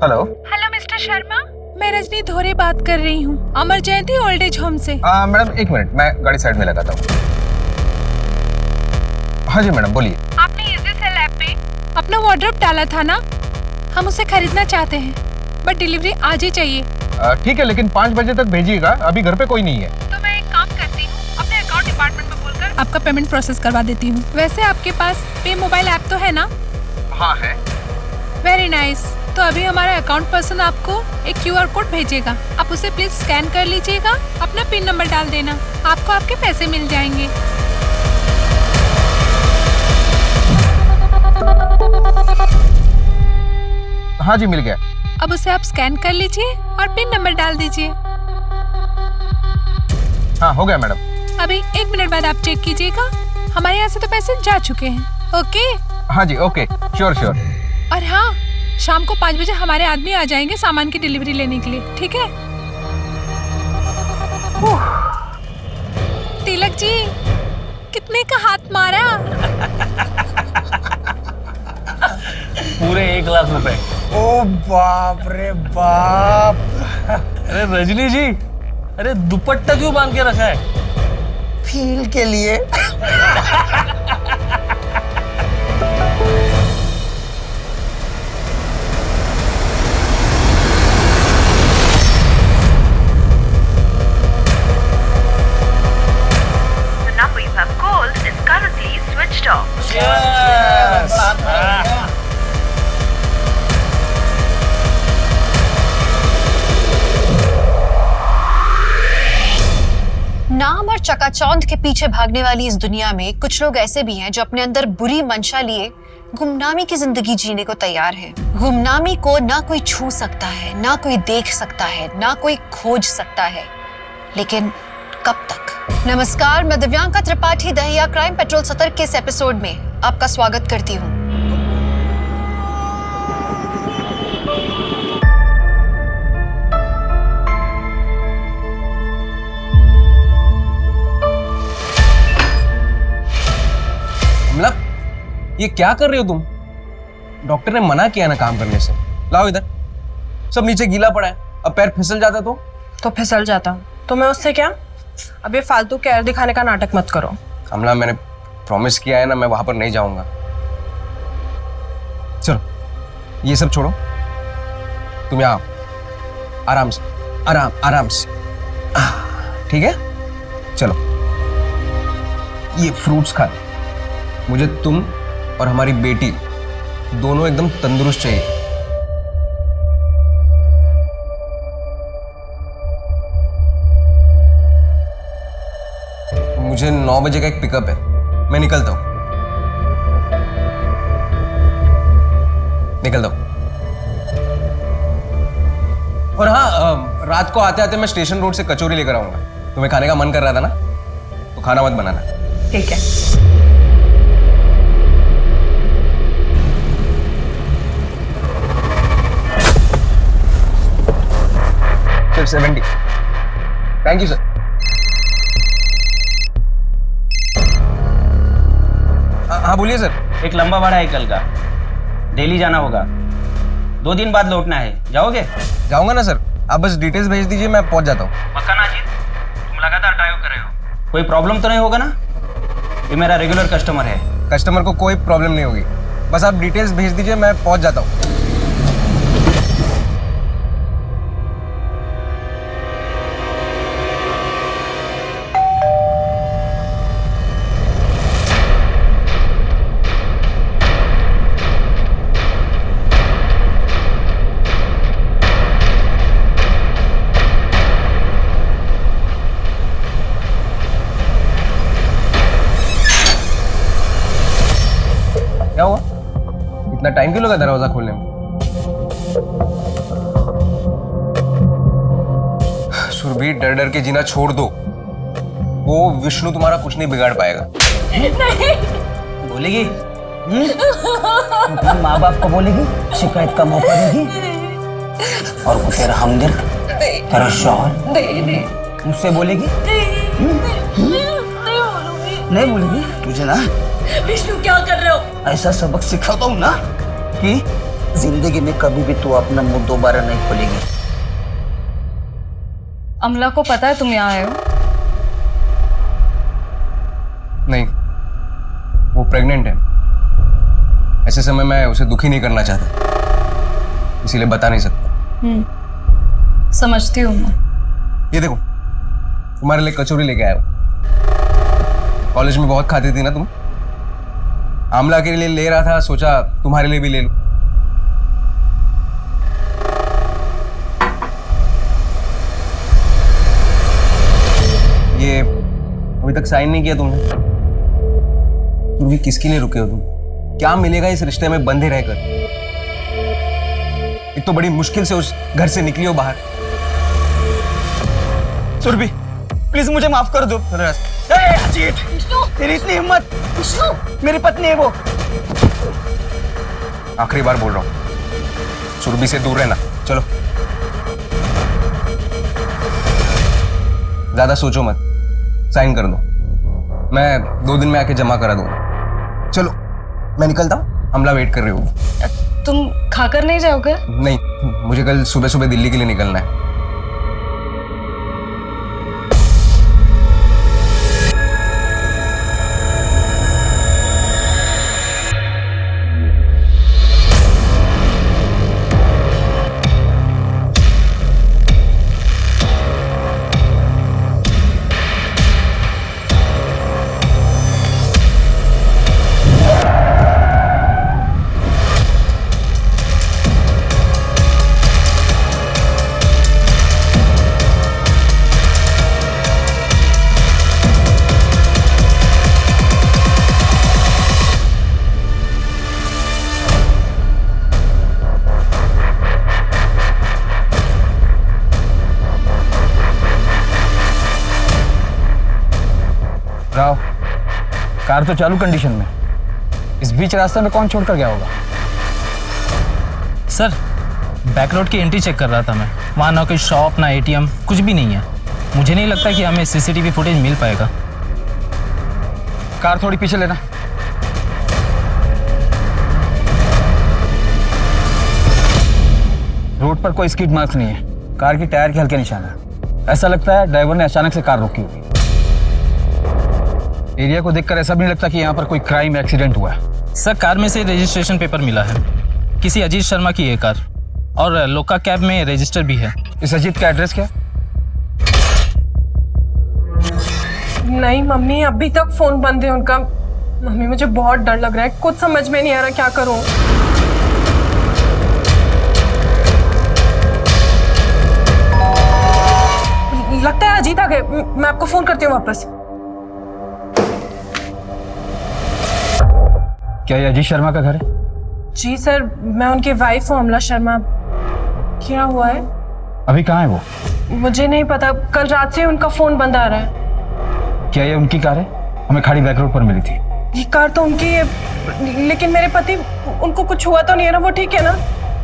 Hello. Hello mister Sharma, मैं रजनी धोरे बात कर रही हूँ, अमर जयंती ओल्ड एज होम से। मैडम एक मिनट, मैं गाड़ी साइड में लगाता हूँ। हाँ जी मैडम बोलिए। आपने इजी सेल ऐप पे अपना वार्डरोब डाला था ना, हम उसे खरीदना चाहते हैं बट डिलीवरी आज ही चाहिए। ठीक है, लेकिन 5 बजे तक भेजिएगा, अभी घर पे कोई नहीं है। तो मैं एक काम करती हूँ, अपने अकाउंट डिपार्टमेंट में बोलकर आपका पेमेंट प्रोसेस करवा देती हूँ। वैसे आपके पास पे मोबाइल ऐप तो है ना? हाँ है। Very nice. तो अभी हमारा अकाउंट पर्सन आपको एक QR कोड भेजेगा, आप उसे प्लीज स्कैन कर लीजिएगा, अपना पिन नंबर डाल देना, आपको आपके पैसे मिल जाएंगे। हाँ जी मिल गया। अब उसे आप स्कैन कर लीजिए और पिन नंबर डाल दीजिए। हाँ हो गया मैडम। अभी 1 मिनट बाद आप चेक कीजिएगा, हमारे यहाँ से तो पैसे जा चुके हैं। ओके? हाँ जी ओके, श्योर श्योर। और हाँ, शाम को 5 बजे हमारे आदमी आ जाएंगे सामान की डिलीवरी लेने के लिए, ठीक है? तिलक जी, कितने का हाथ मारा? पूरे 1 लाख रुपए। ओ बाप रे बाप। अरे रजनी जी, अरे दुपट्टा क्यों बांध के रखा है? फील के लिए। The number you have called is currently switched off. नाम और चकाचौंध के पीछे भागने वाली इस दुनिया में कुछ लोग ऐसे भी हैं जो अपने अंदर बुरी मंशा लिए गुमनामी की जिंदगी जीने को तैयार है। गुमनामी को ना कोई छू सकता है, ना कोई देख सकता है, ना कोई खोज सकता है, लेकिन कब तक? नमस्कार, मैं दिव्यांका त्रिपाठी दहिया क्राइम पेट्रोल सतर्क के इस एपिसोड में आपका स्वागत करती हूँ। मतलब ये क्या कर रही हो तुम? डॉक्टर ने मना किया ना काम करने से। लाओ इधर, सब नीचे गीला पड़ा है, अब पैर फिसल जाता तो फिसल जाता तो मैं उससे क्या? अब ये फालतू केयर दिखाने का नाटक मत करो। कमला, मैंने प्रॉमिस किया है ना, मैं वहां पर नहीं जाऊंगा। चलो ये सब छोड़ो, तुम यहाँ आओ, आराम से, आराम से, ठीक है? चलो ये फ्रूट्स खा लो। मुझे तुम और हमारी बेटी दोनों एकदम तंदुरुस्त चाहिए। मुझे 9 बजे का एक पिकअप है, मैं निकलता हूं। और हाँ, रात को आते आते मैं स्टेशन रोड से कचौरी लेकर आऊंगा। तुम्हें खाने का मन कर रहा था ना, तो खाना मत बनाना। ठीक है। सिर्फ 70। Thank you sir. हाँ बोलिए सर। एक लंबा भाड़ा है कल का, डेली जाना होगा, 2 दिन बाद लौटना है। जाओगे? जाऊंगा ना सर, आप बस डिटेल्स भेज दीजिए, मैं पहुंच जाता हूँ। पक्का ना अजीत? तुम लगातार ड्राइव कर रहे हो, कोई प्रॉब्लम तो नहीं होगा ना? ये मेरा रेगुलर कस्टमर है। कस्टमर को कोई प्रॉब्लम नहीं होगी, बस आप डिटेल्स भेज दीजिए, मैं पहुंच जाता हूँ। क्या हुआ? इतना टाइम क्यों लगा दरवाजा खोलने में? सुरभि, डर डर के जीना छोड़ दो, वो विष्णु तुम्हारा कुछ नहीं बिगाड़ पाएगा। नहीं बोलेगी? माँ बाप को बोलेगी, शिकायत का मौका देगी, और वो तेरा हमदर्द, तेरा शौहर मुझसे बोलेगी? नहीं बोलेगी? तुझे ना विष्णु क्या कर रहे हो? ऐसा सबक सिखाता हूँ ना कि जिंदगी में कभी भी तू अपना मुंह दोबारा नहीं खोलेगी। अमला को पता है तुम यहाँ आए हो? नहीं, वो प्रेग्नेंट है। ऐसे समय मैं उसे दुखी नहीं करना चाहता, इसीलिए बता नहीं सकता। समझती हूँ मैं। ये देखो, तुम्हारे लिए कचौरी लेके आया हूँ। कॉलेज में बहुत खाती थी ना तुम। आमला के लिए ले रहा था, सोचा तुम्हारे लिए भी ले लूं। ये अभी तक साइन नहीं किया तुमने। तुम किसके लिए रुके हो तुम? क्या मिलेगा इस रिश्ते में बंधे रहकर? एक तो बड़ी मुश्किल से उस घर से निकली हो बाहर। सुरभि, प्लीज मुझे माफ कर दो। अजीत, तेरी इतनी हिम्मत! मेरी पत्नी है वो। आखिरी बार बोल रहा हूं, सुरभि से दूर रहना। चलो, ज्यादा सोचो मत, साइन कर दो। मैं 2 दिन में आके जमा करा दूंगा। चलो, मैं निकलता हूँ, हमला वेट कर रही होगी। तुम खाकर नहीं जाओगे? नहीं, मुझे कल सुबह सुबह दिल्ली के लिए निकलना है। राव, कार तो चालू कंडीशन में, इस बीच रास्ते में कौन छोड़कर गया होगा? सर, बैक रोड की एंट्री चेक कर रहा था मैं। वहाँ ना कोई शॉप, ना एटीएम, कुछ भी नहीं है। मुझे नहीं लगता कि हमें सीसीटीवी फुटेज मिल पाएगा। कार थोड़ी पीछे लेना। रोड पर कोई स्किड मार्क्स नहीं है, कार की टायर के हल्के निशान है। ऐसा लगता है ड्राइवर ने अचानक से कार रोकी होगी। एरिया को देखकर ऐसा भी नहीं लगता कि यहाँ पर कोई क्राइम एक्सीडेंट हुआ है। सर, कार में से रजिस्ट्रेशन पेपर मिला है, किसी अजीत शर्मा की है कार, और लोका कैब में रजिस्टर भी है। इस अजीत का एड्रेस क्या? नहीं मम्मी, अभी तक फोन बंद है उनका। मम्मी, मुझे बहुत डर लग रहा है, कुछ समझ में नहीं आ रहा क्या करूं। लगता है अजीत आ गए। मैं आपको फोन करती हूँ वापस। क्या ये अजीत शर्मा का घर है? जी सर, मैं उनकी वाइफ हूँ, अमला शर्मा। क्या हुआ है? अभी कहाँ है वो? मुझे नहीं पता, कल रात से उनका फोन बंद आ रहा है। क्या ये उनकी कार है? हमें खाड़ी बैक रोड पर मिली थी। ये कार तो उनकी है, लेकिन मेरे पति, उनको कुछ हुआ तो नहीं है ना? वो ठीक है ना?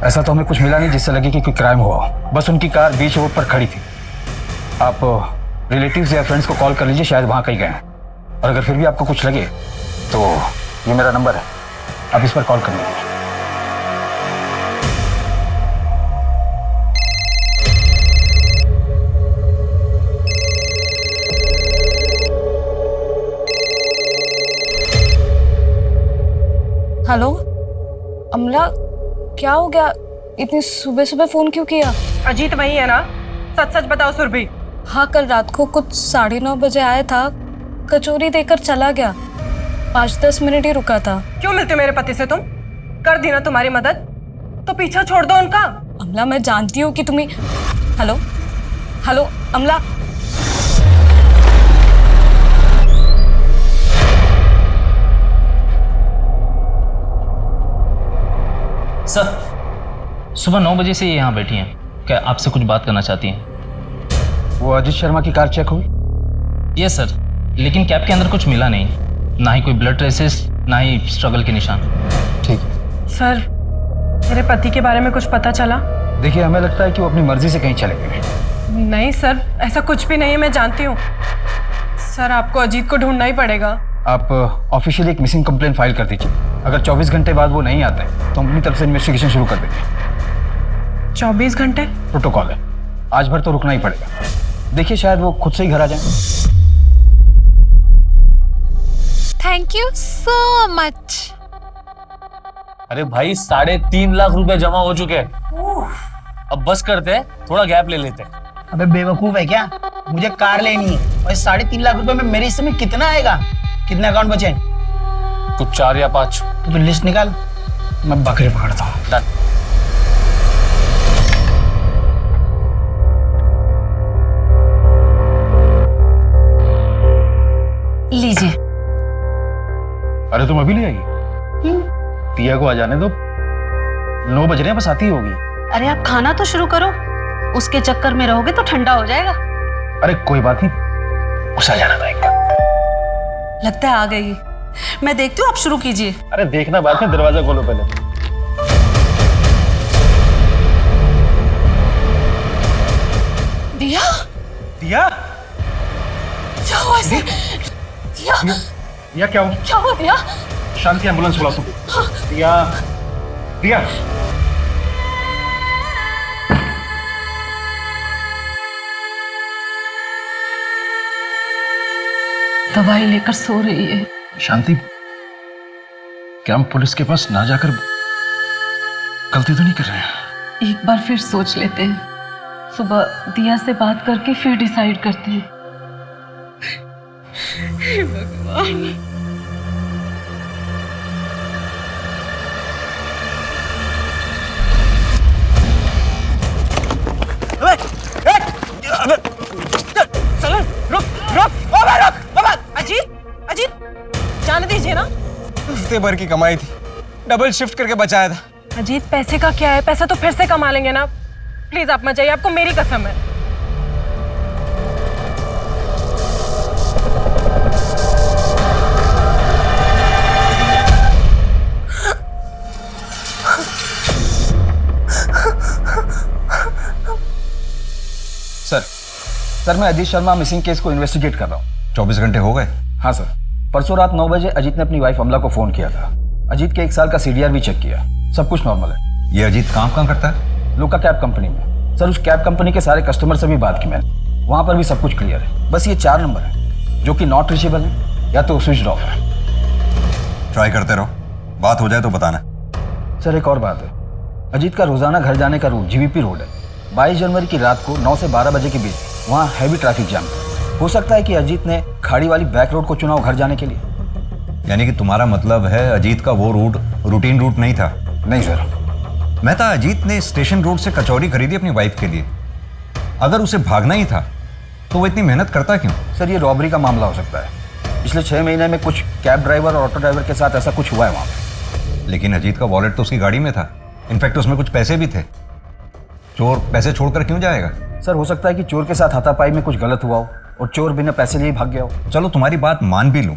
ऐसा तो हमें कुछ मिला नहीं जिससे लगे कि कोई क्राइम हुआ हो। बस उनकी कार बीच रोड पर खड़ी थी। आप रिलेटिव्स या फ्रेंड्स को कॉल कर लीजिए, शायद वहाँ कहीं गए हैं। और अगर फिर भी आपको कुछ लगे तो ये मेरा नंबर है, आप इस पर कॉल कर लीजिए। हेलो अमला, क्या हो गया? इतनी सुबह सुबह फोन क्यों किया? अजीत वही है ना? सच सच बताओ सुरभि। हाँ, कल रात को कुछ 9:30 बजे आया था, कचौरी देकर चला गया। 5-10 मिनट ही रुका था। क्यों मिलते मेरे पति से तुम? कर दी ना तुम्हारी मदद, तो पीछा छोड़ दो उनका। अमला, मैं जानती हूँ कि तुम्हें। हेलो हेलो अमला, सर, सुबह 9 बजे से ये यहाँ बैठी हैं। क्या आपसे कुछ बात करना चाहती हैं? वो अजीत शर्मा की कार चेक हुई? यस सर, लेकिन कैब के अंदर कुछ मिला नहीं, ना ही कोई ब्लड ट्रेसेस, ना ही स्ट्रगल के निशान। ठीक है सर, मेरे पति के बारे में कुछ पता चला? देखिए, हमें लगता है कि वो अपनी मर्जी से कहीं चले गए। नहीं सर, ऐसा कुछ भी नहीं है, मैं जानती हूँ। सर, आपको अजीत को ढूंढना ही पड़ेगा। आप ऑफिशियली एक मिसिंग कंप्लेंट फाइल कर दीजिए। अगर 24 घंटे बाद वो नहीं आते तो हम अपनी तरफ से इन्वेस्टिगेशन शुरू कर देंगे। 24 घंटे? प्रोटोकॉल है, आज भर तो रुकना ही पड़ेगा। देखिए शायद वो खुद से ही घर आ जाए। Thank you so much. अरे भाई 3.5 लाख रुपए जमा हो चुके हैं। अब बस करते हैं, थोड़ा गैप ले लेते हैं। अबे बेवकूफ है क्या? मुझे कार लेनी है और 3.5 लाख रुपए में मेरे हिस्से में कितना आएगा? कितने अकाउंट बचे? कुछ 4 या 5। तो लिस्ट निकाल, मैं बकरे पकड़ता हूँ। डन। लीजिए। अरे तुम अभी ले आई? दिया को आ जाने दो, 9 बज रहे हैं, बस आती ही होगी। अरे आप खाना तो शुरू करो, उसके चक्कर में रहोगे तो ठंडा हो जाएगा। अरे कोई बात नहीं, उसे आ जाना था एक बार। लगता है आ गई। मैं देखती हूँ, आप शुरू कीजिए। अरे देखना बाद में, दरवाजा खोलो पहले। दिया? दिया? क्या हुआ इसे? दिया? दिया क्या हुआ? क्या हुआ दिया? शांति, एम्बुलेंस बुलाओ तुम। दिया, दिया। दवाई लेकर सो रही है। शांति, क्या हम पुलिस के पास ना जाकर गलती तो नहीं कर रहे हैं? एक बार फिर सोच लेते हैं, सुबह दिया से बात करके फिर डिसाइड करते हैं। हे भगवान। जाने दीजिए ना। हफ्ते भर की कमाई थी, डबल शिफ्ट करके बचाया था। अजीत, पैसे का क्या है? पैसा तो फिर से कमा लेंगे ना। प्लीज आप मत जाइए, आपको मेरी कसम है। सर मैं अजीत शर्मा मिसिंग केस को इन्वेस्टिगेट कर रहा हूँ। 24 घंटे हो गए? हाँ सर, परसों रात 9 बजे अजीत ने अपनी वाइफ अमला को फोन किया था। अजीत के 1 साल का CDR भी चेक किया, सब कुछ नॉर्मल है। ये अजीत काम कहाँ करता है? लोका कैब कंपनी में। सर उस कैब कंपनी के सारे कस्टमर से भी बात की मैंने, वहाँ पर भी सब कुछ क्लियर है। बस ये 4 नंबर है जो कि नॉट रीचेबल है या तो स्विच ऑफ है। ट्राई करते रहो, बात हो जाए तो बताना। सर एक और बात है, अजीत का रोजाना घर जाने का रूट GVP रोड है। 22 जनवरी की रात को 9 से 12 बजे के बीच वहाँ हैवी ट्रैफिक जाम था। हो सकता है कि अजीत ने खाड़ी वाली बैक रोड को चुना हो घर जाने के लिए। यानी कि तुम्हारा मतलब है अजीत का वो रूट रूटीन रूट नहीं था? नहीं सर। मैं था अजीत ने स्टेशन रोड से कचौरी खरीदी अपनी वाइफ के लिए। अगर उसे भागना ही था तो वो इतनी मेहनत करता क्यों? सर ये रॉबरी का मामला हो सकता है। पिछले 6 महीने में कुछ कैब ड्राइवर और ऑटो ड्राइवर के साथ ऐसा कुछ हुआ है वहाँ पे। लेकिन अजीत का वॉलेट तो उसकी गाड़ी में था, इनफैक्ट उसमें कुछ पैसे भी थे। चोर पैसे छोड़कर क्यों जाएगा? सर हो सकता है कि चोर के साथ हाथापाई में कुछ गलत हुआ हो और चोर बिना पैसे लिए भाग गया हो। चलो तुम्हारी बात मान भी लूं,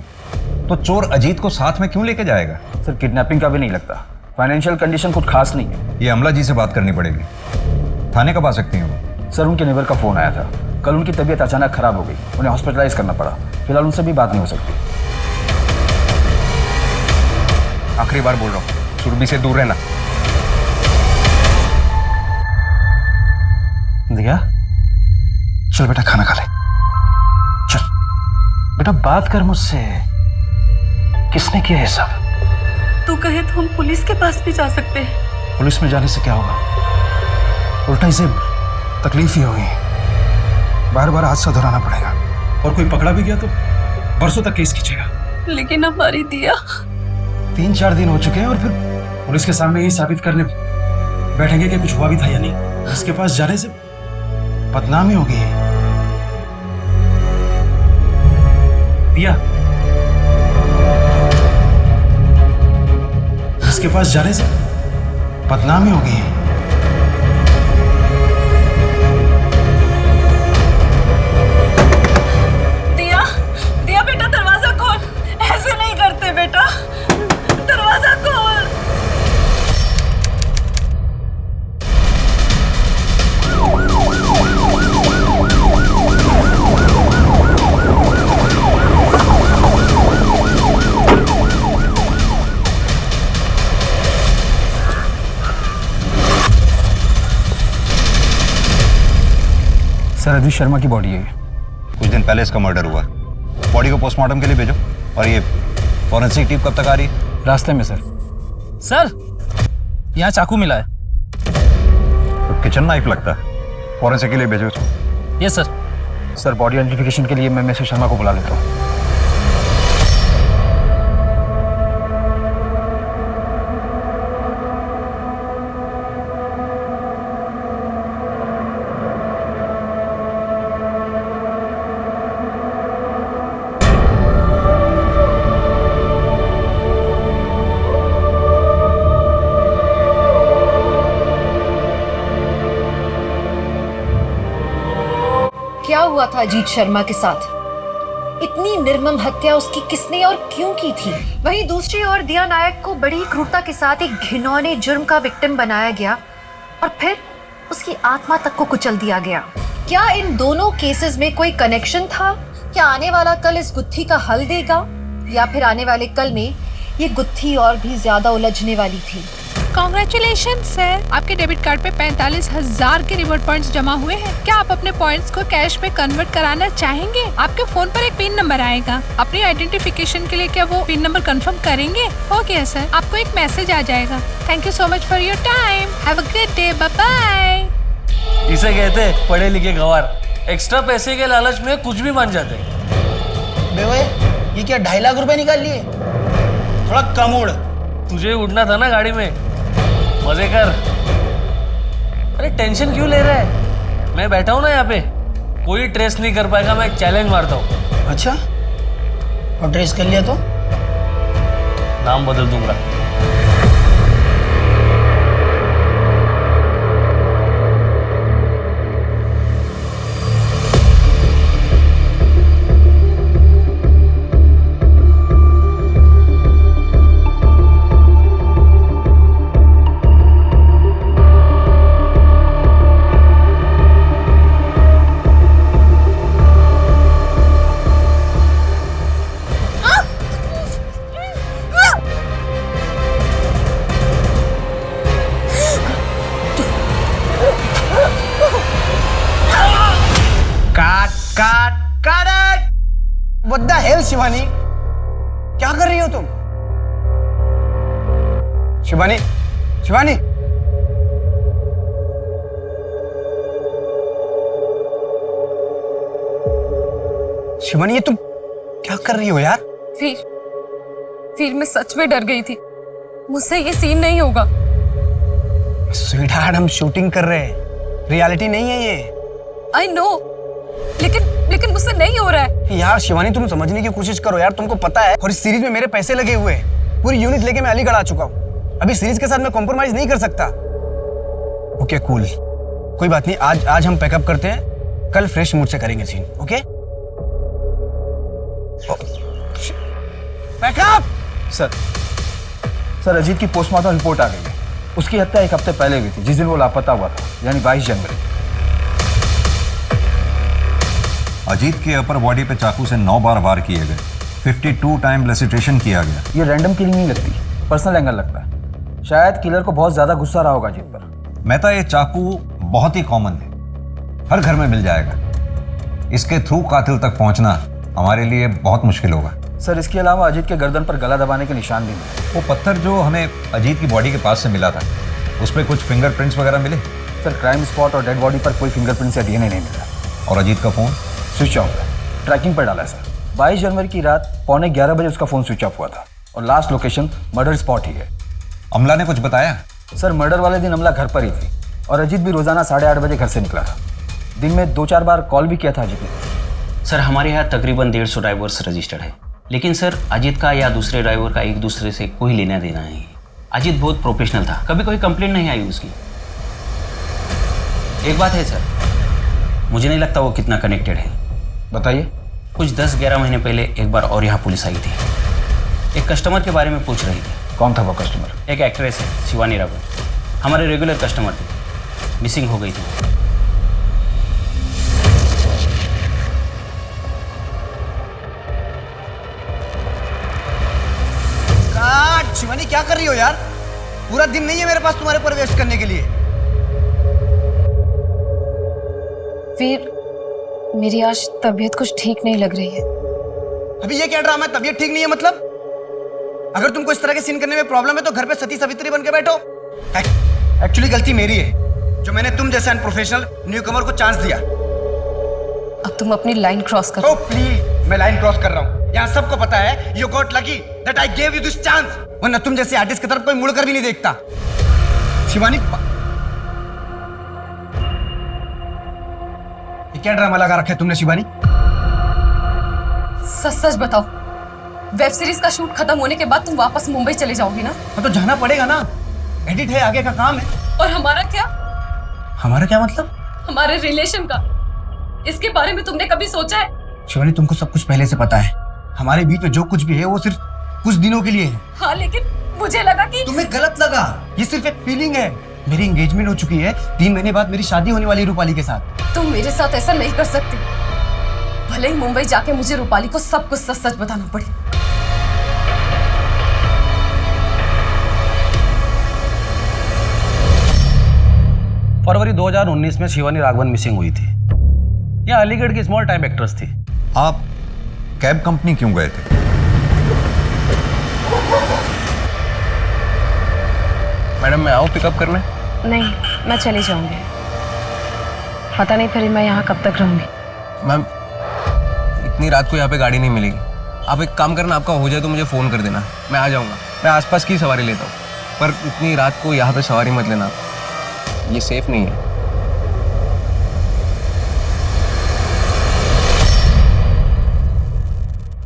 तो चोर अजीत को साथ में क्यों लेके जाएगा? सर किडनैपिंग का भी नहीं लगता, फाइनेंशियल कंडीशन कुछ खास नहीं है। ये अमला जी से बात करनी पड़ेगी। थाने कब आ सकती हैं वो? सर उनके नेबर का फोन आया था, कल उनकी तबीयत अचानक खराब हो गई, उन्हें हॉस्पिटलाइज करना पड़ा। फिलहाल उनसे भी बात नहीं हो सकती। आखिरी बार बोल रहा हूँ, सुरभि से दूर रहना। दिया, चल बेटा खाना खा ले। चल बेटा, बात कर मुझसे, किसने किया ये सब? तू कहे तो हम पुलिस के पास भी जा सकते हैं। पुलिस में जाने से क्या होगा? उल्टा इसे तकलीफ ही होगी। बार बार हादसा दोहराना पड़ेगा, और कोई पकड़ा भी गया तो बरसों तक केस खींचेगा। लेकिन हमारी दिया 3-4 दिन हो चुके हैं और फिर पुलिस के सामने यही साबित करने बैठेंगे कि कुछ हुआ भी था या नहीं। इसके पास जाने से बदनामी होगी। दिया, इसके पास जाने से बदनामी होगी। दिया, दिया बेटा दरवाजा खोल। ऐसे नहीं करते बेटा, दरवाजा खोल। सर अजीत शर्मा की बॉडी है। कुछ दिन पहले इसका मर्डर हुआ। बॉडी को पोस्टमार्टम के लिए भेजो। और ये फॉरेंसिक टीम कब तक आ रही है? रास्ते में सर। सर यहाँ चाकू मिला है। तो किचन नाइफ लगता है। फॉरेंसिक के लिए भेजो। Yes sir. Sir body identification के लिए मैं मिसेस शर्मा को बुला लेता हूँ। क्या हुआ था अजीत शर्मा के साथ? इतनी निर्मम हत्या उसकी किसने और क्यों की थी? वहीं दूसरी ओर दिया नायक को बड़ी क्रूरता के साथ एक घिनौने जुर्म का विक्टिम बनाया गया और फिर उसकी आत्मा तक को कुचल दिया गया। क्या इन दोनों केसेस में कोई कनेक्शन था? क्या आने वाला कल इस गुत्थी का हल देगा या फिर आने वाले कल में ये गुत्थी और भी ज्यादा उलझने वाली थी? कॉन्ग्रेचुलेशन सर, आपके डेबिट कार्ड पे 45,000 के रिवॉर्ड पॉइंट्स जमा हुए हैं। क्या आप अपने पॉइंट्स को कैश में कन्वर्ट कराना चाहेंगे? आपके फोन पर एक पिन नंबर आएगा। अपनी आइडेंटिफिकेशन के लिए क्या वो पिन नंबर कंफर्म करेंगे? ओके सर, आपको एक मैसेज आ जाएगा। Thank you so much for your time. Have a good day, bye bye. इसे कहते हैं पढ़े लिखे गंवार। एक्स्ट्रा पैसे के लालच में कुछ भी मान जाते हैं। बेवे, ये क्या 2.5 लाख रुपए निकाल लिए? थोड़ा कम उड़। तुझे उड़ना था ना गाड़ी में, मजे कर। अरे टेंशन क्यों ले रहा है? मैं बैठा हूं ना यहाँ पे, कोई ट्रेस नहीं कर पाएगा। मैं चैलेंज मारता हूँ। अच्छा, और ट्रेस कर लिया तो नाम बदल दूंगा। What the hell, Shivani? क्या कर रही हो तुम? शिवानी, शिवानी, शिवानी, ये तुम क्या कर रही हो यार? फिर मैं सच में डर गई थी। मुझसे ये सीन नहीं होगा। स्वीटहार्ट, हम शूटिंग कर रहे हैं, रियलिटी नहीं है ये। आई नो, लेकिन मुझसे नहीं हो रहा है। यार शिवानी, तुम समझने की कोशिश करो यार। तुमको पता है, और इस सीरीज में मेरे पैसे लगे हुए हैं। पूरी यूनिट लेके मैं अलीगढ़ आ चुका हूँ। अभी सीरीज के साथ मैं कॉम्प्रोमाइज नहीं कर सकता। ओके कूल, कोई बात नहीं। आज हम पैकअप करते हैं, कल फ्रेश मूड से करेंगे scene. Okay pack up. Sir Ajit की पोस्टमार्टम रिपोर्ट आ गई है। उसकी हत्या 1 हफ्ते पहले हुई थी, जिस दिन वो लापता हुआ था, यानी 22 जनवरी। अजीत की अपर बॉडी पे चाकू से 9 बार वार किए गए। 52 टाइम लेसिट्रेशन किया गया। ये रैंडम किलिंग नहीं लगती, पर्सनल एंगल लगता है। शायद किलर को बहुत ज्यादा गुस्सा रहा होगा अजीत पर। मेहता, ये चाकू बहुत ही कॉमन है, हर घर में मिल जाएगा। इसके थ्रू कातिल तक पहुंचना हमारे लिए बहुत मुश्किल होगा। सर इसके अलावा अजीत के गर्दन पर गला दबाने के निशान भी मिले। वो पत्थर जो हमें अजीत की बॉडी के पास से मिला था, उस पर कुछ फिंगरप्रिंट्स वगैरह मिले? सर क्राइम स्पॉट और डेड बॉडी पर कोई फिंगरप्रिंट्स या डीएनए नहीं मिला। और अजीत का फोन स्विच ऑफ है, ट्रैकिंग पर डाला है सर। 22 जनवरी की रात 11:15 बजे उसका फोन स्विच ऑफ हुआ था और लास्ट लोकेशन मर्डर स्पॉट ही है। अमला ने कुछ बताया? सर मर्डर वाले दिन अमला घर पर ही थी और अजीत भी रोजाना 8:30 बजे घर से निकला था। दिन में 2-4 बार कॉल भी किया था अजीत ने। सर हमारे यहाँ तकरीबन 150 ड्राइवर्स रजिस्टर्ड है, लेकिन सर अजीत का या दूसरे ड्राइवर का एक दूसरे से कोई लेना देना नहीं। अजीत बहुत प्रोफेशनल था, कभी कोई कंप्लेंट नहीं आई उसकी। एक बात है सर, मुझे नहीं लगता वो कितना कनेक्टेड है। बताइए। कुछ 10-11 महीने पहले एक बार और यहाँ पुलिस आई थी, एक कस्टमर के बारे में पूछ रही थी। कौन था वो कस्टमर? एक एक्ट्रेस है शिवानी रावत, हमारे रेगुलर कस्टमर थी, मिसिंग हो गई थी। शिवानी क्या कर रही हो यार? पूरा दिन नहीं है मेरे पास तुम्हारे पर वेस्ट करने के लिए। मेरी आज तबीयत कुछ ठीक नहीं लग रही है। अभी ये क्या ड्रामा है? तबीयत ठीक नहीं है मतलब? अगर तुमको इस तरह के सीन करने में प्रॉब्लम है तो घर पे सती सावित्री बन के बैठो। एक्चुअली गलती मेरी है जो मैंने तुम जैसे अनप्रोफेशनल न्यूकमर को चांस दिया। अब तुम अपनी लाइन क्रॉस करो। ओह प्लीज, मैं लाइन क्रॉस कर रहा हूँ। यहाँ सबको पता है you got lucky that I gave you this chance. वरना तुम जैसे आर्टिस्ट की तरफ कोई मुड़कर भी नहीं देखता। शिवानी, ये क्या ड्रामा लगा रखा है तुमने शिवानी? सच सच बताओ, वेब सीरीज का शूट खत्म होने के बाद तुम वापस मुंबई चले जाओगी ना? हाँ तो जाना पड़ेगा ना, एडिट है, आगे का काम है। और हमारा क्या? हमारा क्या मतलब? हमारे रिलेशन का, इसके बारे में तुमने कभी सोचा है? शिवानी, तुमको सब कुछ पहले से पता है। हमारे बीच में जो कुछ भी है वो सिर्फ कुछ दिनों के लिए है। हाँ लेकिन मुझे लगा कि तुम्हें गलत लगा। ये सिर्फ एक फीलिंग है। मेरी एंगेजमेंट हो चुकी है, 3 महीने बाद मेरी शादी होने वाली है रूपाली के साथ। तुम मेरे साथ ऐसा नहीं कर सकती। भले ही मुंबई जाके मुझे रूपाली को सब कुछ सच सच बताना पड़े। फरवरी 2019 में शिवानी राघवन मिसिंग हुई थी। यह अलीगढ़ की स्मॉल टाइम एक्ट्रेस थी। आप कैब कंपनी क्यों गए थे? मैडम मैं आऊँ पिकअप करने? नहीं, मैं चली जाऊंगी। पता नहीं फिर मैं यहाँ कब तक रहूंगी। मैम, इतनी रात को यहाँ पे गाड़ी नहीं मिलेगी। आप एक काम करना, आपका हो जाए तो मुझे फ़ोन कर देना, मैं आ जाऊँगा। मैं आसपास की सवारी लेता हूँ, पर इतनी रात को यहाँ पे सवारी मत लेना, ये सेफ नहीं है।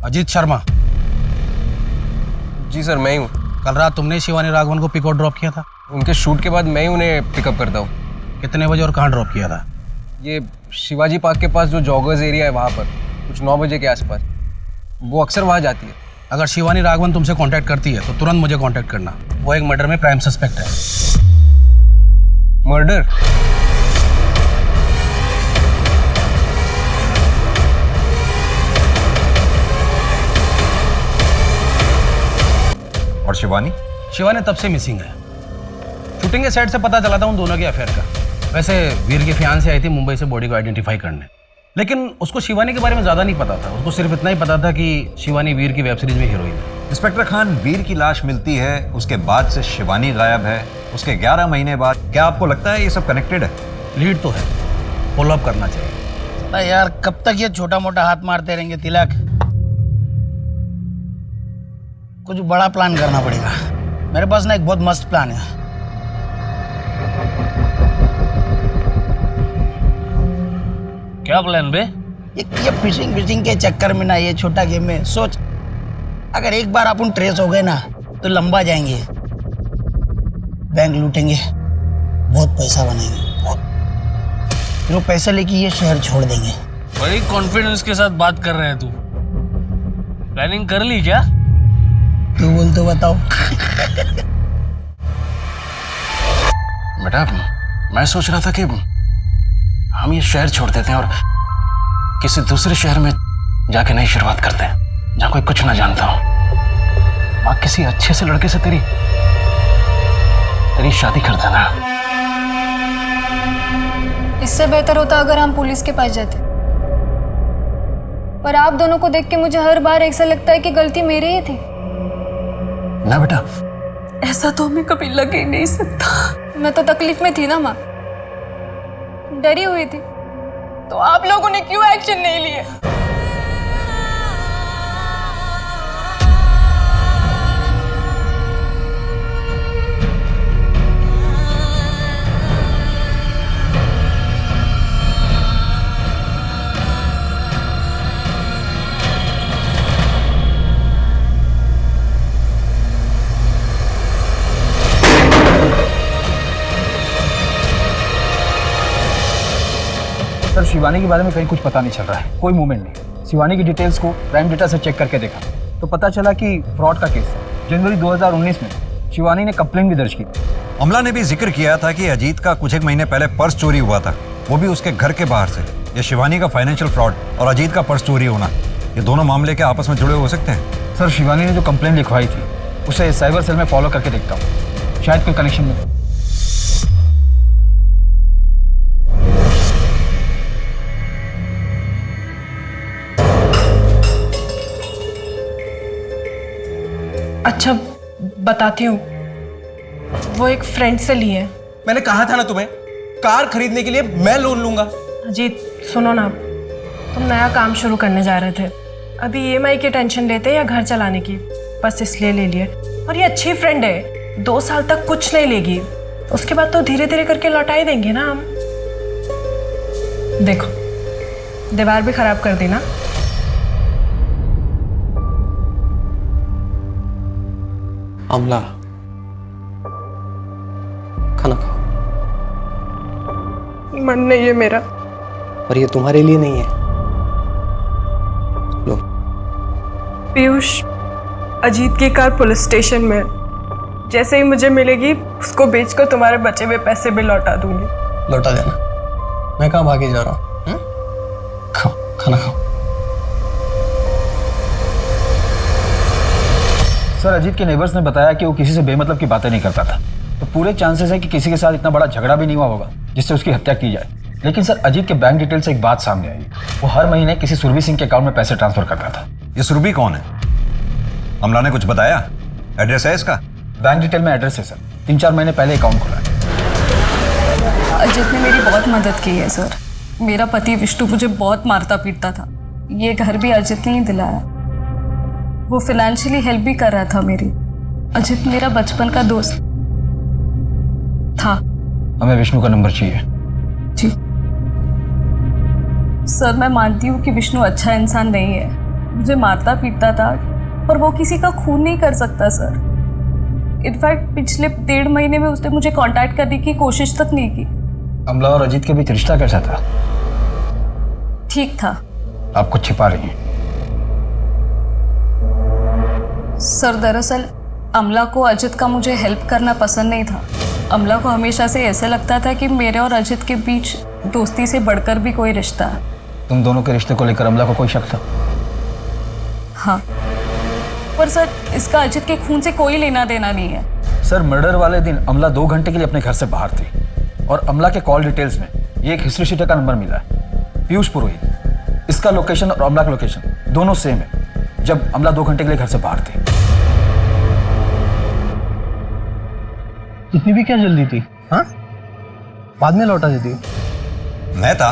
अजीत शर्मा। जी सर, मैं ही हूँ। कल रात तुमने शिवानी राघवन को पिक और ड्रॉप किया था? उनके शूट के बाद मैं ही उन्हें पिकअप करता हूँ। कितने बजे और कहाँ ड्रॉप किया था? ये शिवाजी पार्क के पास जो जॉगर्स एरिया है वहाँ पर, कुछ 9 बजे के आसपास। वो अक्सर वहाँ जाती है। अगर शिवानी राघवन तुमसे कांटेक्ट करती है तो तुरंत मुझे कांटेक्ट करना। वो एक मर्डर में प्राइम सस्पेक्ट है। मर्डर? और शिवानी? शिवानी तब से मिसिंग है। शूटिंग के सेट से पता चला था उन दोनों के अफेयर का। वैसे वीर की फियांसे आई थी मुंबई से बॉडी को आइडेंटिफाई करने, लेकिन उसको शिवानी के बारे में ज़्यादा नहीं पता था। उसको सिर्फ इतना ही पता था कि शिवानी वीर की वेब सीरीज में हीरोइन है। इंस्पेक्टर खान, वीर की लाश मिलती है, उसके बाद से शिवानी गायब है, उसके 11 महीने बाद। क्या आपको लगता है ये सब कनेक्टेड है? लीड तो है, फॉलो अप करना चाहिए। यार कब तक ये छोटा मोटा हाथ मारते रहेंगे तिलक? कुछ बड़ा प्लान करना पड़ेगा। मेरे पास ना एक बहुत मस्त प्लान है। क्या प्लान बे? ये फिशिंग के चक्कर में ना, ये छोटा गेम में सोच, अगर एक बार अपन ट्रेस हो गए ना तो लंबा जाएंगे, बैंक लूटेंगे, बहुत पैसा बनाएंगे, बहुत। फिर वो पैसा लेके ये शहर छोड़ देंगे। बड़ी कॉन्फिडेंस के साथ बात कर रहे हैं तू। प्लानिंग कर ली क्या? तू बोल तो बताओ। बेटा, मैं सोच रहा था कि हम ये शहर छोड़ देते हैं और किसी दूसरे शहर में जाके नई शुरुआत करते हैं जहाँ कोई कुछ ना जानता हो। माँ, किसी अच्छे से लड़के से तेरी शादी कर देना। इससे बेहतर होता अगर हम पुलिस के पास जाते, पर आप दोनों को देख के मुझे हर बार ऐसा लगता है कि गलती मेरी ही थी। ना बेटा, ऐसा तो हमें कभी लग ही नहीं सकता। मैं तो तकलीफ में थी ना माँ, डरी हुई थी, तो आप लोगों ने क्यों एक्शन नहीं लिए? सर, शिवानी के बारे में कहीं कुछ पता नहीं चल रहा है, कोई मूवमेंट नहीं। शिवानी की डिटेल्स को प्राइम डेटा से चेक करके देखा तो पता चला कि फ्रॉड का केस है। जनवरी 2019 में शिवानी ने कंप्लेंट भी दर्ज की। अमला ने भी जिक्र किया था कि अजीत का कुछ एक महीने पहले पर्स चोरी हुआ था, वो भी उसके घर के बाहर से। ये शिवानी का फाइनेंशियल फ्रॉड और अजीत का पर्स चोरी होना, ये दोनों मामले के आपस में जुड़े हो सकते हैं। सर, शिवानी ने जो कंप्लेंट लिखवाई थी उसे साइबर सेल में फॉलो करके देखता हूँ, शायद कोई कनेक्शन मिले। अच्छा बताती हूँ, वो एक फ्रेंड से ली है। मैंने कहा था ना तुम्हें, कार खरीदने के लिए मैं लोन लूंगा। अजीत सुनो ना, तुम नया काम शुरू करने जा रहे थे, अभी EMI की टेंशन लेते या घर चलाने की, बस इसलिए ले लिए। और ये अच्छी फ्रेंड है, 2 साल तक कुछ नहीं लेगी, उसके बाद तो धीरे धीरे करके लौटा ही देंगे ना हम। देखो दीवार भी खराब कर दी ना। अमला, खाना खाओ। मन नहीं है मेरा। और ये तुम्हारे लिए नहीं है। लो। पीयूष, अजीत की कार पुलिस स्टेशन में, जैसे ही मुझे मिलेगी उसको बेचकर तुम्हारे बचे हुए पैसे भी लौटा दूंगी। लौटा देना, मैं कहाँ भागे जा रहा हूँ। खाओ, खाना खाओ। सर, अजीत के नेबर्स ने बताया कि वो किसी से बेमतलब की बातें नहीं करता था, तो पूरे चांसेस है कि किसी के साथ इतना बड़ा झगड़ा भी नहीं हुआ होगा जिससे उसकी हत्या की जाए। लेकिन सर, अजीत के बैंक डिटेल से एक बात सामने आई, वो हर महीने किसी सुरभि सिंह के अकाउंट में पैसे ट्रांसफर करता था। ये सुरभि कौन है? अमला ने कुछ बताया? एड्रेस है इसका? बैंक डिटेल में एड्रेस है सर, 3-4 महीने पहले अकाउंट खुला है। अजीत ने मेरी बहुत मदद की है सर। मेरा पति विष्णु मुझे बहुत मारता पीटता था, ये घर भी अजीत ने ही दिलाया। वो फाइनेंशियली हेल्प भी कर रहा था मेरी। अजीत मेरा बचपन का दोस्त था। हमें विष्णु का नंबर चाहिए। जी सर, मैं मानती हूँ कि विष्णु अच्छा इंसान नहीं है, मुझे मारता पीटता था, पर वो किसी का खून नहीं कर सकता सर। इनफैक्ट पिछले 1.5 महीने में उसने मुझे कांटेक्ट करने की कोशिश तक नहीं की। अमला और अजीत के बीच रिश्ता कैसा था? ठीक था। आप कुछ छिपा रही हैं। सर, दरअसल अमला को अजित का मुझे हेल्प करना पसंद नहीं था। अमला को हमेशा से ऐसा लगता था कि मेरे और अजित के बीच दोस्ती से बढ़कर भी कोई रिश्ता है। तुम दोनों के रिश्ते को लेकर अमला को कोई शक था? हाँ, पर सर इसका अजित के खून से कोई लेना देना नहीं है। सर, मर्डर वाले दिन अमला 2 घंटे के लिए अपने घर से बाहर थी और अमला के कॉल डिटेल्स में ये एक हिस्ट्री शीटर का नंबर मिला है, पीयूष पुरोहित। इसका लोकेशन और अमला का लोकेशन दोनों सेम है जब अमला 2 घंटे के लिए घर से बाहर थी। इतनी भी क्या जल्दी थी? हाँ, बाद में लौटा देती। मेहता,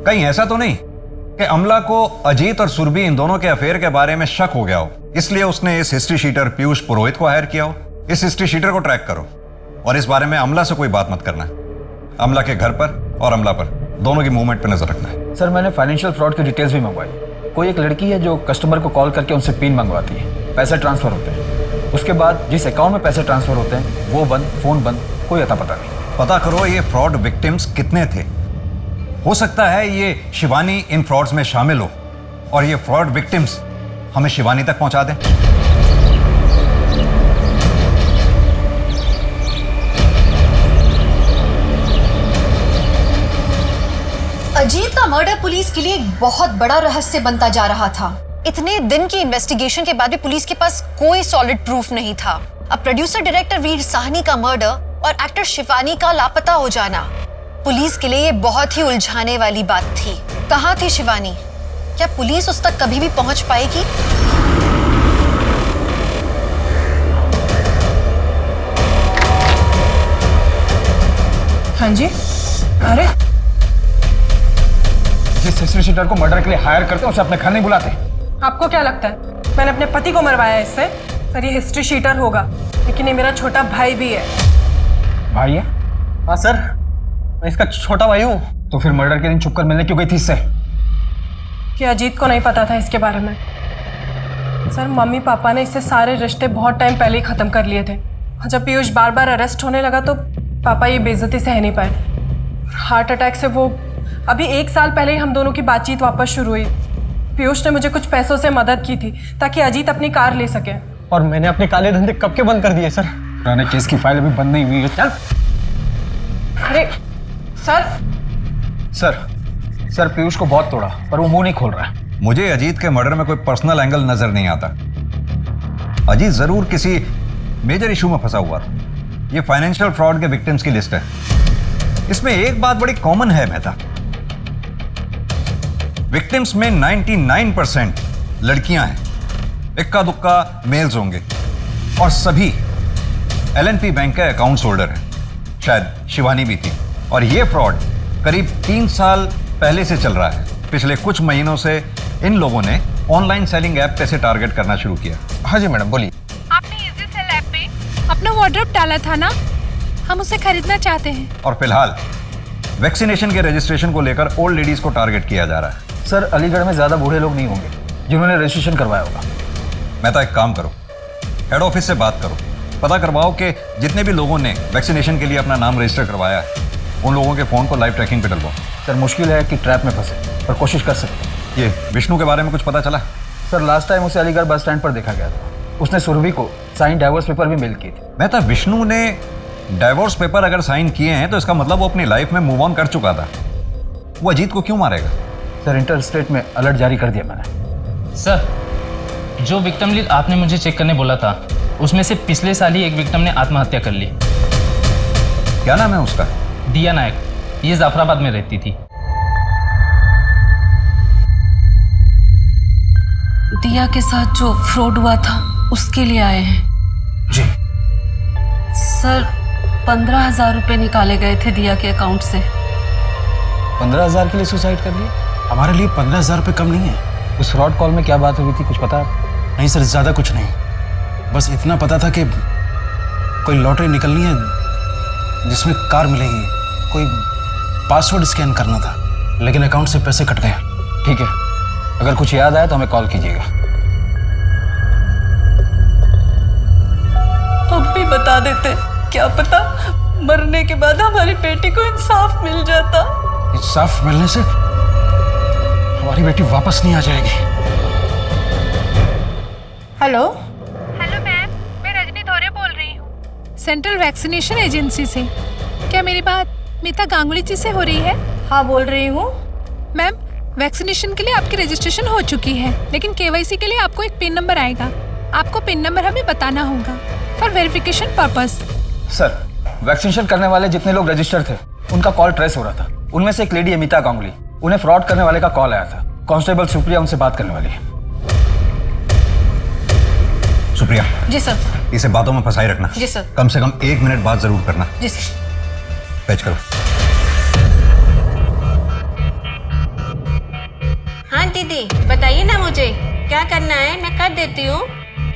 कहीं ऐसा तो नहीं कि अमला को अजीत और सुरभि इन दोनों के अफेयर के बारे में शक हो गया हो, इसलिए उसने इस हिस्ट्री शीटर पीयूष पुरोहित को हायर किया हो? इस हिस्ट्री शीटर को ट्रैक करो और इस बारे में अमला से कोई बात मत करना। अमला के घर पर और अमला पर दोनों की मूवमेंट पर नजर रखना है। सर, मैंने फाइनेंशियल फ्रॉड की डिटेल्स भी मंगवाई। कोई एक लड़की है जो कस्टमर को कॉल करके उनसे पिन मंगवाती है, पैसे ट्रांसफर होते हैं, उसके बाद जिस अकाउंट में पैसे ट्रांसफर होते हैं वो बंद, फोन बंद, कोई अता पता नहीं। पता करो ये फ्रॉड विक्टिम्स कितने थे। हो सकता है ये शिवानी इन फ्रॉड्स में शामिल हो और ये फ्रॉड विक्टिम्स हमें शिवानी तक पहुंचा दें। अजीत का मर्डर पुलिस के लिए एक बहुत बड़ा रहस्य बनता जा रहा था। इतने दिन की इन्वेस्टिगेशन के बाद भी पुलिस के पास कोई सॉलिड प्रूफ नहीं था। अब प्रोड्यूसर डायरेक्टर वीर साहनी का मर्डर और एक्टर शिवानी का लापता हो जाना पुलिस के लिए ये बहुत ही उलझाने वाली बात थी। कहाँ थी शिवानी? क्या पुलिस उस तक कभी भी पहुंच पाएगी? हाँ जी। अरे, जिस हिस्ट्री शीटर को मर्डर के लिए हायर करते हैं उसे अपने घर नहीं बुलाते। आपको क्या लगता है मैंने अपने पति को मरवाया इससे? सर, ये हिस्ट्री शीटर होगा, लेकिन ये मेरा छोटा भाई भी है। भाई है? हाँ सर, मैं इसका छोटा भाई हूँ। तो फिर मर्डर के दिन छुपकर मिलने क्यों गई थी इससे? कि अजीत को नहीं पता था इसके बारे में। सर, मम्मी पापा ने इससे सारे रिश्ते बहुत टाइम पहले ही खत्म कर लिए थे। जब पीयूष बार बार अरेस्ट होने लगा तो पापा ये बेइज्जती सह नहीं पाए। हार्ट अटैक से वो अभी 1 साल पहले ही हम दोनों की बातचीत वापस शुरू हुई। पीयूष ने मुझे कुछ पैसों से मदद की थी ताकि अजीत अपनी कार ले सके। और मैंने अपने काले धंधे कब के बंद कर दिए सर। पुराने केस की फाइल अभी बंद नहीं हुई है। चल। अरे सर। सर, पीयूष को बहुत तोड़ा पर वो मुंह नहीं खोल रहा है। मुझे अजीत के मर्डर में कोई पर्सनल एंगल नजर नहीं आता। अजीत जरूर किसी मेजर इशू में फंसा हुआ था। ये फाइनेंशियल फ्रॉड के विक्टिम्स की लिस्ट है। इसमें एक बात बड़ी कॉमन है मेहता, विक्टिम्स में 99% लड़कियां हैं, इक्का दुक्का मेल्स होंगे। और सभी LNP बैंक के अकाउंट्स होल्डर हैं। शायद शिवानी भी थी। और ये फ्रॉड करीब 3 साल पहले से चल रहा है। पिछले कुछ महीनों से इन लोगों ने ऑनलाइन सेलिंग ऐप पे से टारगेट करना शुरू किया। हाँ जी मैडम, बोलिए। आपने इजी सेल ऐप पे अपना वार्डरोब डाला था ना, हम उसे खरीदना चाहते हैं। और फिलहाल वैक्सीनेशन के रजिस्ट्रेशन को लेकर ओल्ड लेडीज को टारगेट किया जा रहा है। सर अलीगढ़ में ज़्यादा बूढ़े लोग नहीं होंगे जिन्होंने रजिस्ट्रेशन करवाया होगा। मैं तो एक काम करो, हेड ऑफिस से बात करो, पता करवाओ कि जितने भी लोगों ने वैक्सीनेशन के लिए अपना नाम रजिस्टर करवाया है उन लोगों के फ़ोन को लाइव ट्रैकिंग पे डलवाओ। सर मुश्किल है कि ट्रैप में फंसे, पर कोशिश कर सकते हैं। ये विष्णु के बारे में कुछ पता चला? सर लास्ट टाइम उसे अलीगढ़ बस स्टैंड पर देखा गया था। उसने सुरभि को साइन डाइवोर्स पेपर भी मेल की थी। मैं तो विष्णु ने डाइवोर्स पेपर अगर साइन किए हैं तो इसका मतलब वो अपनी लाइफ में मूव ऑन कर चुका था। वो अजीत को क्यों मारेगा? सर इंटर स्टेट में अलर्ट जारी कर दिया मैंने। सर जो विक्टिम लिस्ट आपने मुझे चेक करने बोला था उसमें से पिछले साल ही एक विक्टिम ने आत्महत्या कर ली। क्या नाम है उसका? दिया नायक, ये जाफराबाद में रहती थी। दिया के साथ जो फ्रॉड हुआ था उसके लिए आए हैं। जी सर 15,000 रुपए निकाले गए थे दिया के अकाउंट से। 15,000 के लिए सुसाइड कर लिया? हमारे लिए 15,000 रुपये कम नहीं है। उस फ्रॉड कॉल में क्या बात हुई थी, कुछ पता? नहीं सर, ज़्यादा कुछ नहीं, बस इतना पता था कि कोई लॉटरी निकलनी है जिसमें कार मिलेगी, कोई पासवर्ड स्कैन करना था, लेकिन अकाउंट से पैसे कट गए। ठीक है, अगर कुछ याद आया तो हमें कॉल कीजिएगा। अब भी बता देते, क्या पता मरने के बाद हमारी बेटी को इंसाफ मिल जाता। इंसाफ मिलने से हमारी बेटी वापस नहीं आ जाएगी। हेलो हेलो मैम, मैं रजनी धोरे बोल रही हूँ, सेंट्रल वैक्सीनेशन एजेंसी से। क्या मेरी बात मीता गांगुली जी से हो रही है? हाँ बोल रही हूँ। मैम वैक्सीनेशन के लिए आपकी रजिस्ट्रेशन हो चुकी है, लेकिन KYC के लिए आपको एक पिन नंबर आएगा। आपको पिन नंबर हमें बताना होगा for verification purpose. Sir vaccination करने वाले जितने लोग रजिस्टर थे उनका कॉल ट्रेस हो रहा था। उनमें से एक लेडी है मीता गांगुली, उन्हें फ्रॉड करने वाले का कॉल आया था। कांस्टेबल सुप्रिया उनसे बात करने वाली है। सुप्रिया जी सर। इसे बातों में फंसाई रखना। जी सर। कम से कम 1 मिनट बात जरूर करना। जी सर। पैच करो। हाँ दीदी बताइए ना मुझे क्या करना है, मैं कर देती हूँ।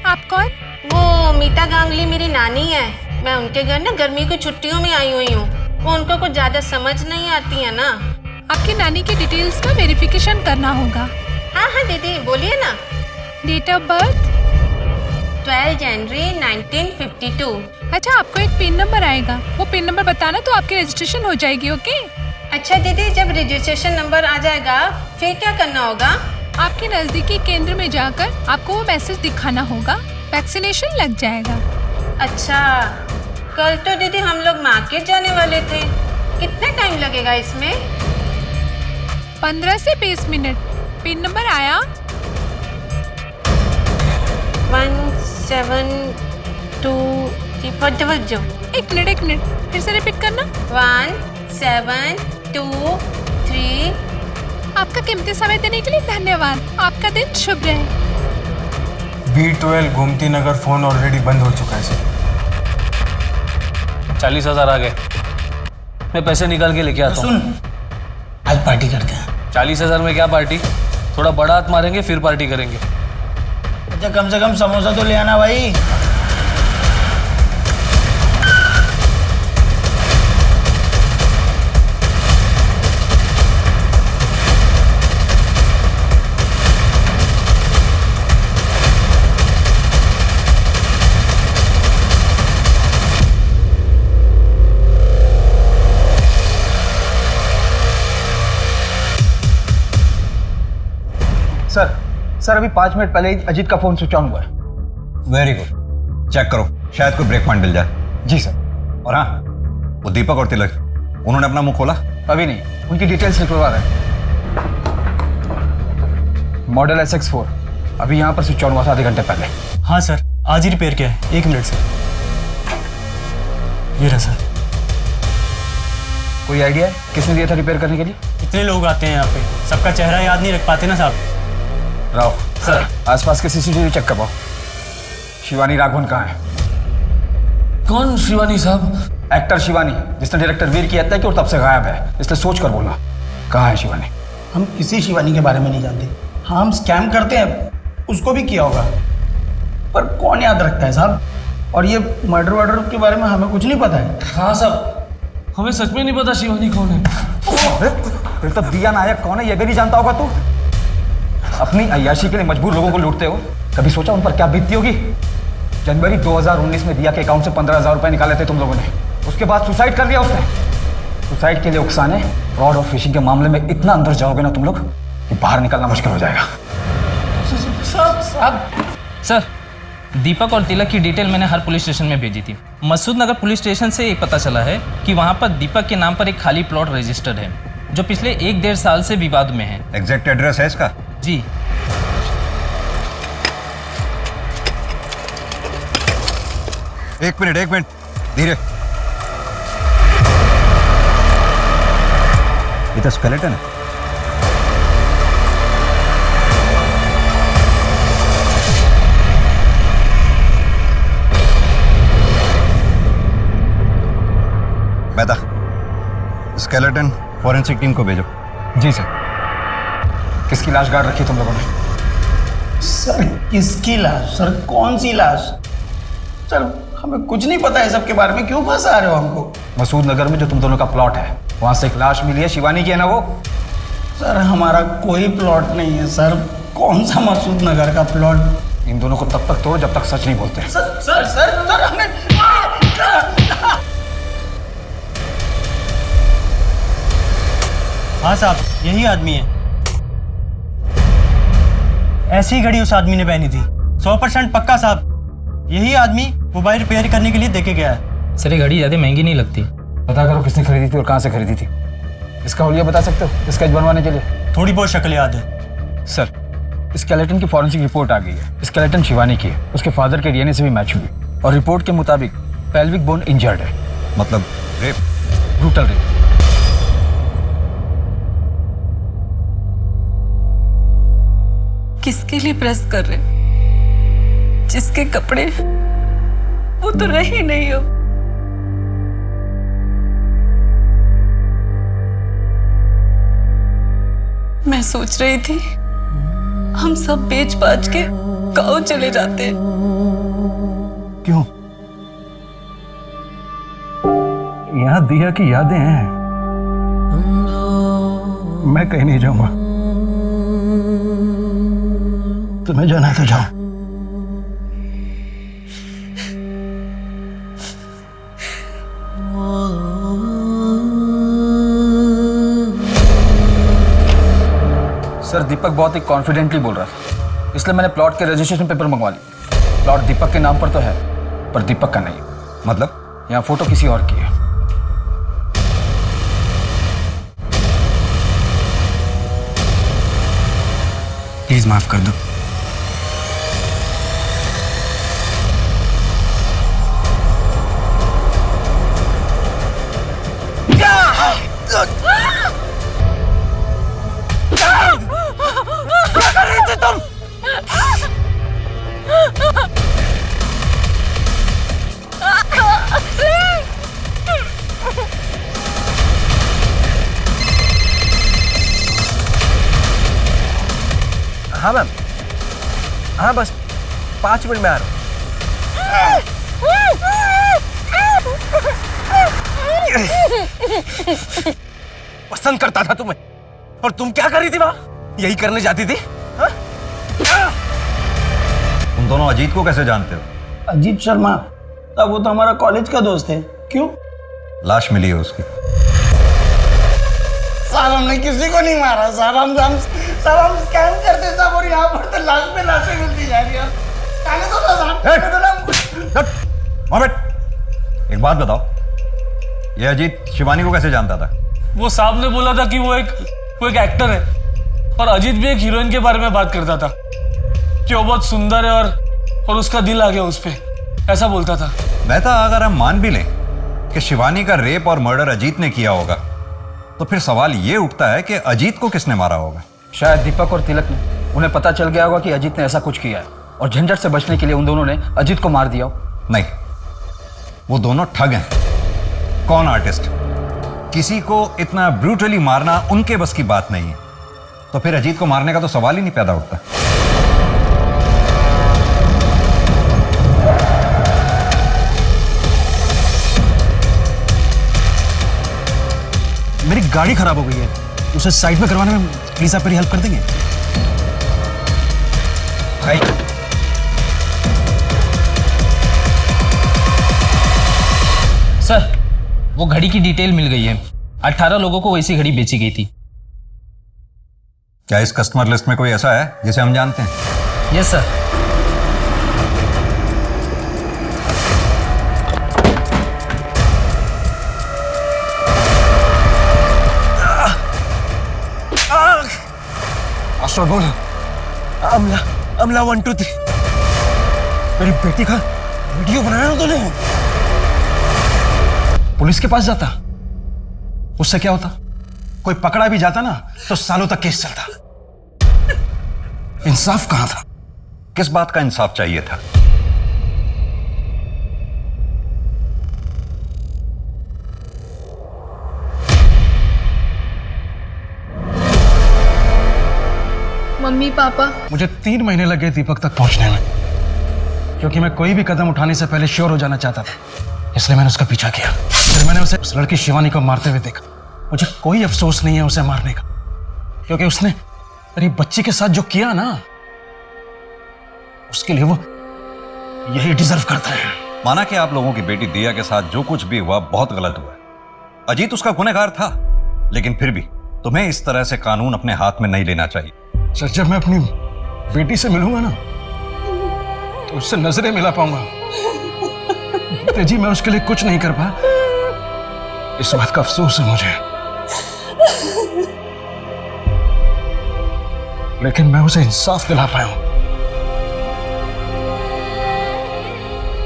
आप कौन? वो मीता गांगुली मेरी नानी है। मैं उनके घर ना गर्मी की छुट्टियों में आई हुई हूँ। वो उनको कुछ ज्यादा समझ नहीं आती है ना। आपकी नानी की डिटेल्स का वेरिफिकेशन करना होगा। हाँ हाँ दीदी बोलिए ना। डेट ऑफ बर्थ 12 जनवरी 1952। अच्छा, आपको एक पिन नंबर आएगा, वो पिन नंबर बताना तो आपकी रजिस्ट्रेशन हो जाएगी। ओके? अच्छा दीदी, जब रजिस्ट्रेशन नंबर आ जाएगा फिर क्या करना होगा? आपके नजदीकी केंद्र में जाकर आपको वो मैसेज दिखाना होगा, वैक्सीनेशन लग जाएगा। अच्छा, कल तो दीदी हम लोग मार्केट जाने वाले थे, कितना टाइम लगेगा इसमें? 15 से 20 मिनट। पिन नंबर आया? 17234। एक मिनट फिर से रिपीट करना। 1723। आपका कीमती समय देने के लिए धन्यवाद। आपका दिन शुभ रहे। B12 Gomti Nagar phone already बंद हो चुका है सर। 40,000 आ गए, मैं पैसे निकाल के लेके आता हूँ। सुन, आज पार्टी करते हैं। 40,000 में क्या पार्टी? थोड़ा बड़ा हाथ मारेंगे फिर पार्टी करेंगे। अच्छा कम से कम समोसा तो ले आना भाई। सर अभी 5 मिनट पहले ही अजीत का फोन स्विच ऑन हुआ है। वेरी गुड, चेक करो, शायद कोई ब्रेक पॉइंट मिल जाए। जी सर। और हाँ, वो दीपक और तिलक, उन्होंने अपना मुंह खोला? अभी नहीं, उनकी डिटेल्स निकलवा रहे हैं। मॉडल SX4 अभी यहाँ पर स्विच ऑन हुआ था आधे घंटे पहले। हाँ सर, आज ही रिपेयर किया है। 1 मिनट सर। ये रहा सर। कोई आइडिया है किसने दिया था रिपेयर करने के लिए? इतने लोग आते हैं यहाँ पे, सबका चेहरा याद नहीं रख पाते ना साहब। राव सर, आसपास के CCTV चेक करवाओ। शिवानी राघवन कहाँ है? कौन शिवानी साहब? एक्टर शिवानी, जिसने डायरेक्टर वीर की हत्या की और तब से गायब है, इसलिए सोच कर बोलना, कहाँ है शिवानी? हम किसी शिवानी के बारे में नहीं जानते। हाँ, हम स्कैम करते हैं, उसको भी किया होगा, पर कौन याद रखता है साहब? और ये मर्डर के बारे में हमें कुछ नहीं पता है। हाँ साहब, हमें सच में नहीं पता शिवानी कौन है। फिर तो दिया नायक कौन है ये भी नहीं जानता होगा तू? अपनी अय्याशी के लिए मजबूर लोगों को लूटते हो, कभी सोचा उन पर क्या बीतती होगी? जनवरी 2019 में दिया के अकाउंट से 15,000 रुपए निकाले थे तुम लोगों ने, उसके बाद सुसाइड कर लिया उसने। सुसाइड के लिए उकसाने, फ्रॉड और फिशिंग के मामले में इतना अंदर जाओगे ना तुम लोग कि बाहर निकलना मुश्किल हो जाएगा। सर, दीपक और तिलक की डिटेल मैंने हर पुलिस स्टेशन में भेजी थी। मसूद नगर पुलिस स्टेशन से एक पता चला है कि वहाँ पर दीपक के नाम पर एक खाली प्लॉट रजिस्टर्ड है, जो पिछले 1-1.5 साल से विवाद में है। एग्जैक्ट एड्रेस है इसका? जी। एक मिनट, धीरे। ये तो स्केलेटन है। मेहता, स्केलेटन फॉरेंसिक टीम को भेजो। जी सर। किसकी लाश गाड़ रखी तुम लोगों ने? सर, किसकी लाश? सर, कौन सी लाश? सर, हमें कुछ नहीं पता है सबके बारे में, क्यों फंसा रहे हो हमको? मसूद नगर में जो तुम दोनों का प्लॉट है, वहां से एक लाश मिली है, शिवानी की है ना वो? सर, हमारा कोई प्लॉट नहीं है सर। कौन सा मसूद नगर का प्लॉट? इन दोनों को तब तक तोड़ो जब तक सच नहीं बोलते। सर हमने हाँ साहब, यही आदमी है। ऐसी ही घड़ी उस आदमी ने पहनी थी, 100% पक्का साहब। यही आदमी मोबाइल रिपेयर करने के लिए देके गया है। सर, ये घड़ी ज़्यादा महंगी नहीं लगती। पता करो किसने खरीदी थी और कहाँ से खरीदी थी। इसका हुलिया बता सकते हो स्केच बनवाने के लिए? थोड़ी बहुत शक्ल याद है सर। स्केलेटन की फॉरेंसिक रिपोर्ट आ गई है। स्केलेटन शिवानी की है, उसके फादर के डीएनए से भी मैच हुई और रिपोर्ट के मुताबिक पेल्विक बोन इंजर्ड है। मतलब रेप? Brutal rape. किसके लिए प्रेस कर रहे? जिसके कपड़े वो तो रही नहीं हो। मैं सोच रही थी हम सब बेच बाच के गाँव चले जाते हैं। क्यों? यहाँ दिया की यादें हैं। मैं कहीं नहीं जाऊंगा। तुम्हें जाना है तो जाओ। सर, दीपक बहुत ही कॉन्फिडेंटली बोल रहा था, इसलिए मैंने प्लॉट के रजिस्ट्रेशन पेपर मंगवा लिए। प्लॉट दीपक के नाम पर तो है, पर दीपक का नहीं। मतलब? यहाँ फोटो किसी और की है। प्लीज माफ कर दो। क्या कर रही थी तुम? हाँ मैम, हाँ बस 5 मिनट में आ रहा हूँ। पसंद करता था तुम्हें, और तुम क्या कर रही थी वहां? यही करने जाती थी? हाँ? तुम दोनों अजीत को कैसे जानते हो? अजीत शर्मा? तब वो तो हमारा कॉलेज का दोस्त है। क्यों? लाश मिली है उसकी। साहब, हमने किसी को नहीं मारा साहब। हम स्कैम करते साहब, और यहाँ पर तो लाश पे लाशें मिलती जा रही है। एक बात बताओ, ये अजीत शिवानी को कैसे जानता था? वो साहब ने बोला था कि वो एक एक्टर है, और अजीत भी एक हीरोइन के बारे में बात करता था कि वो बहुत सुंदर है और उसका दिल आ गया उस पे, ऐसा बोलता था। मेहता, अगर हम मान भी लें कि शिवानी का रेप और मर्डर अजीत ने किया होगा, तो फिर सवाल ये उठता है कि अजीत को किसने मारा होगा? शायद दीपक और तिलक ने। उन्हें पता चल गया होगा कि अजीत ने ऐसा कुछ किया है, और झंझट से बचने के लिए उन दोनों ने अजीत को मार दिया हो? नहीं, वो दोनों ठग हैं। कौन आर्टिस्ट? किसी को इतना ब्रूटली मारना उनके बस की बात नहीं है। तो फिर अजीत को मारने का तो सवाल ही नहीं पैदा उठता। मेरी गाड़ी खराब हो गई है, उसे साइड में करवाने में प्लीज आप मेरी हेल्प कर देंगे? सर, वो घड़ी की डिटेल मिल गई है। 18 लोगों को वैसी घड़ी बेची गई थी। क्या इस कस्टमर लिस्ट में कोई ऐसा है जिसे हम जानते हैं? Yes sir. आशा बोल। अमला 1 2 3। मेरी बेटी का वीडियो बनाया ना तूने? पुलिस के पास जाता, उससे क्या होता? कोई पकड़ा भी जाता ना तो सालों तक केस चलता। इंसाफ कहां था? किस बात का इंसाफ चाहिए था? मम्मी पापा, मुझे 3 महीने लगे दीपक तक पहुंचने में, क्योंकि मैं कोई भी कदम उठाने से पहले श्योर हो जाना चाहता था। इसलिए मैंने उसका पीछा किया। फिर मैंने उसे उस लड़की शिवानी को मारते हुए देखा। मुझे कोई अफसोस नहीं है उसे मारने का, क्योंकि उसने मेरी बच्ची के साथ जो किया ना, उसके लिए वो यही डिजर्व करता है। माना कि आप लोगों की बेटी दिया के साथ जो कुछ भी हुआ बहुत गलत हुआ। अजीत उसका गुनहगार था, लेकिन फिर भी तुम्हें इस तरह से कानून अपने हाथ में नहीं लेना चाहिए। सर, जब मैं अपनी बेटी से मिलूंगा ना तो उससे नजरें मिला पाऊंगा। जी, मैं उसके लिए कुछ नहीं कर पाया, इस बात का अफसोस है मुझे। लेकिन मैं उसे इंसाफ दिला पाया हूं।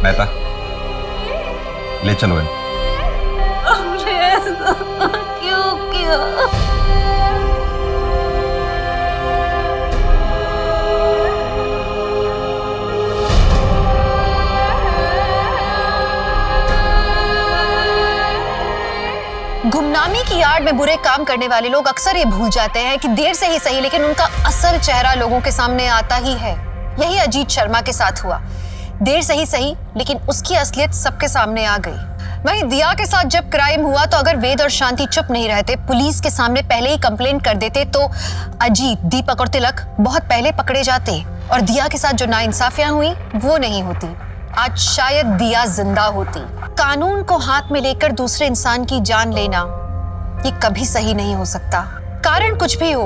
मेहता, ले चलो इन। हमने ऐसा क्यों किया? गुमनामी की आड़ में बुरे काम करने वाले लोग अक्सर ये भूल जाते हैं कि देर से ही सही, लेकिन उनका असल चेहरा लोगों के सामने आता ही है। यही अजीत शर्मा के साथ हुआ। देर से ही सही, लेकिन उसकी असलियत सबके सामने आ गई। वहीं दिया के साथ जब क्राइम हुआ तो अगर वेद और शांति चुप नहीं रहते, पुलिस के सामने पहले ही कंप्लेंट कर देते, तो अजीत, दीपक और तिलक बहुत पहले पकड़े जाते और दिया के साथ जो नाइंसाफियां हुई वो नहीं होती। आज शायद दिया जिंदा होती। कानून को हाथ में लेकर दूसरे इंसान की जान लेना ये कभी सही नहीं हो सकता। कारण कुछ भी हो,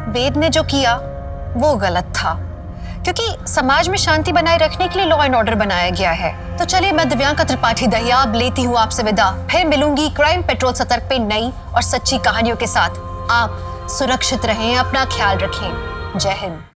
वेद ने जो किया वो गलत था, क्योंकि समाज में शांति बनाए रखने के लिए लॉ एंड ऑर्डर बनाया गया है। तो चलिए, मैं दिव्यांका त्रिपाठी दहिया अब लेती हूँ आपसे विदा। फिर मिलूंगी क्राइम पेट्रोल सतर्क पे नई और सच्ची कहानियों के साथ। आप सुरक्षित रहें, अपना ख्याल रखें। जय हिंद।